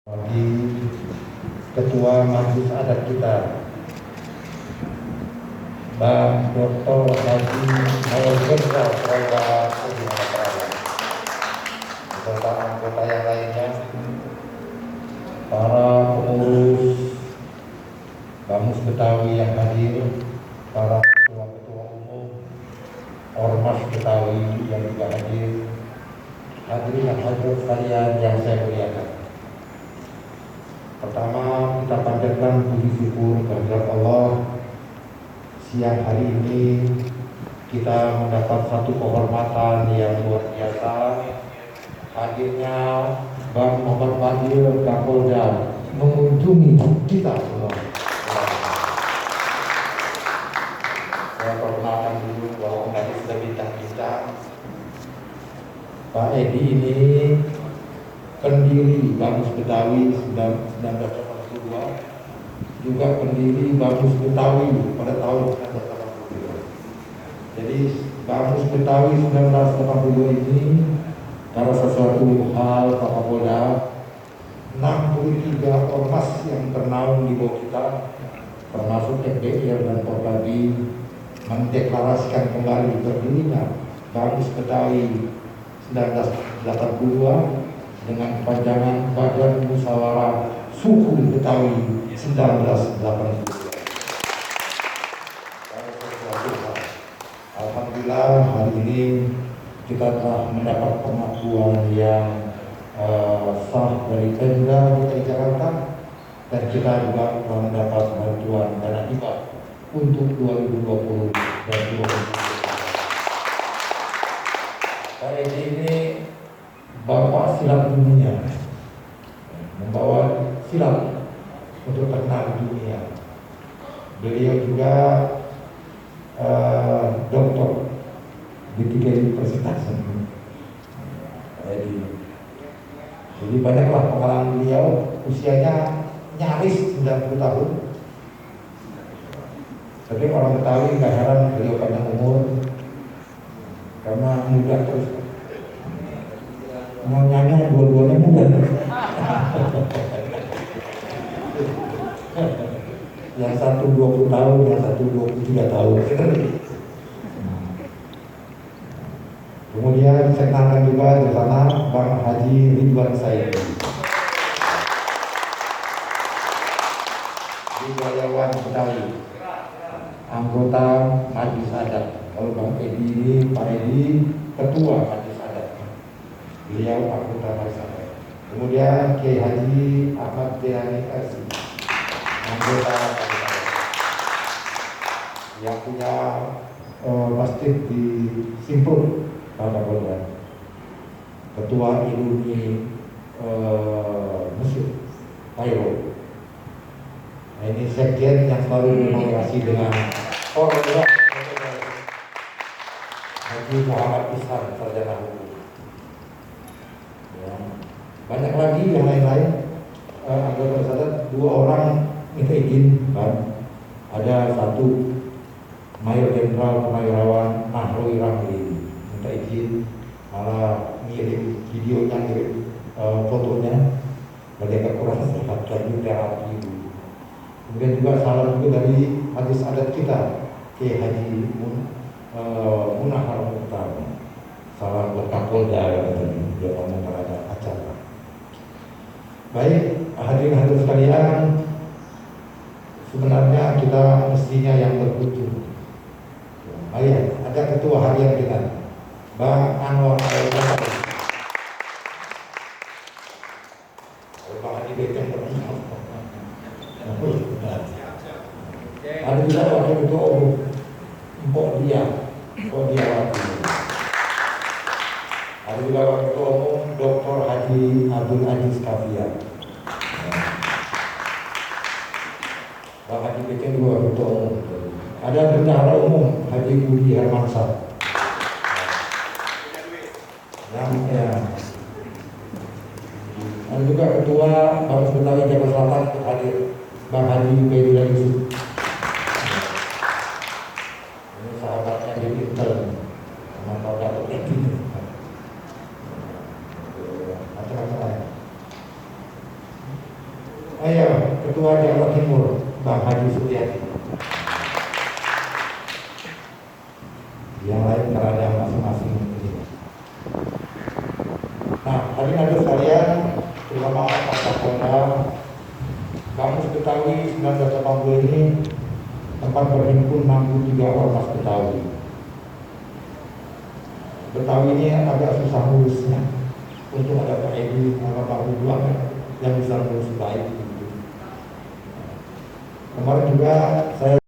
Bagi Ketua Majelis Adat kita, Bang Dr. Haji Mayor Jenderal Prabowo Subianto, beserta anggota yang lainnya, para pengurus Bamus Betawi yang hadir, para ketua-ketua umum Ormas Betawi yang juga hadir, hadirin dan hadirat sekalian yang saya muliakan. Pertama, kita panjatkan puji syukur kehadirat Allah. Siang hari ini kita mendapat satu kehormatan yang luar biasa, hadirnya Bang Muhammad Fadil Kapolda mengunjungi kita semua. Saya perkenalkan dulu bahwa tadi sudah bincang-bincang. Pak Edi ini pendiri Bamus Betawi 1982, juga pendiri Bamus Betawi pada tahun 1982. Jadi Bamus Betawi 1982 ini karena sesuatu hal Pak Kapolda, 63 ormas yang ternaung di bawah kita, termasuk FPR dan Porkabi, mendeklarasikan kembali berdirinya Bamus Betawi 1982 dengan kepanjangan Badan Musyawarah Suku Betawi 1982. Alhamdulillah hari ini kita telah mendapat pengakuan yang sah dari Pemda DKI Jakarta, dan kita juga telah mendapat bantuan dana hibah untuk 2020 dan 2021. Hari ini Bapak silat dunia, membawa silat untuk terkenal di dunia. Beliau juga doktor di 3 universitas. Jadi banyaklah pengalaman beliau. Usianya nyaris 90 tahun. Tapi orang Betawi nggak heran beliau panjang umur, karena muda terus. Nyanya dua-duanya muda. Yang satu 20 tahun, yang satu 23 tahun. Kemudian saya kenalkan juga di sana Bang Haji Ridwan Said, budayawan Betawi, anggota Majelis Adat. Kalau Bang Edi ini, Pak Edi, ketua Majelis Adat. Beliau anggota Majelis Adat. Kemudian Kiai Haji Ahmad Tiani SI, anggota Majelis Adat, yang punya masjid di Simpul, Pak Kapolda, ketua Iluni Mesir, Kairo. Nah, ini sekjen yang selalu berkomunikasi dengan orang Haji Muhammad Ishak, sarjana hukum. Ya. Banyak lagi yang lain-lain. Anggota Majelis, 2 orang minta izin, kan? Ada satu Mayor Jenderal Purnawirawan Nahrawi Ramli minta izin, malah ngirim videonya, ngirim fotonya, bagi agak kurang sehat lagi terapi. Kemudian juga salam juga dari Majelis Adat kita, Kiai Haji Munahar Mukhtar. Salam buat Kapolda tadi dia ngomong pada acara. Baik, hadirin sekalian, sebenarnya kita mestinya yang berkunjung. Baik, ada ketua harian kita, Bang Anwar Al-Fatih. Bang Haji Beceng terkenal. Ada juga wakil ketua umum Mbok Dia Wakil. Ada juga wakil ketua umum Dr. Haji Abdul Aziz Kafia. Bang Haji Beceng juga wakil ketua umum. Ada bendahara umum Haji Budi Hermansyah. Ya. Ada juga ketua Bamus Betawi Jakarta Selatan hadir, Bang Haji Ubedillah Yusuf. Ini sahabatnya di Intel, sama Pak Datuk Edi. Macam-macam. Ayo, Ketua Jawa Timur, Bang Haji Suryadi. Yang lain berada masing-masing ini. Nah, hadirin sekalian, terutama Pak Kapolda, Kamus Betawi 1980 ini tempat berhimpun 63 ormas Betawi. Betawi ini agak susah nulisnya. Untuk ada Pak Edi, ada Pak Ridwan yang bisa nulis baik. Kemarin juga saya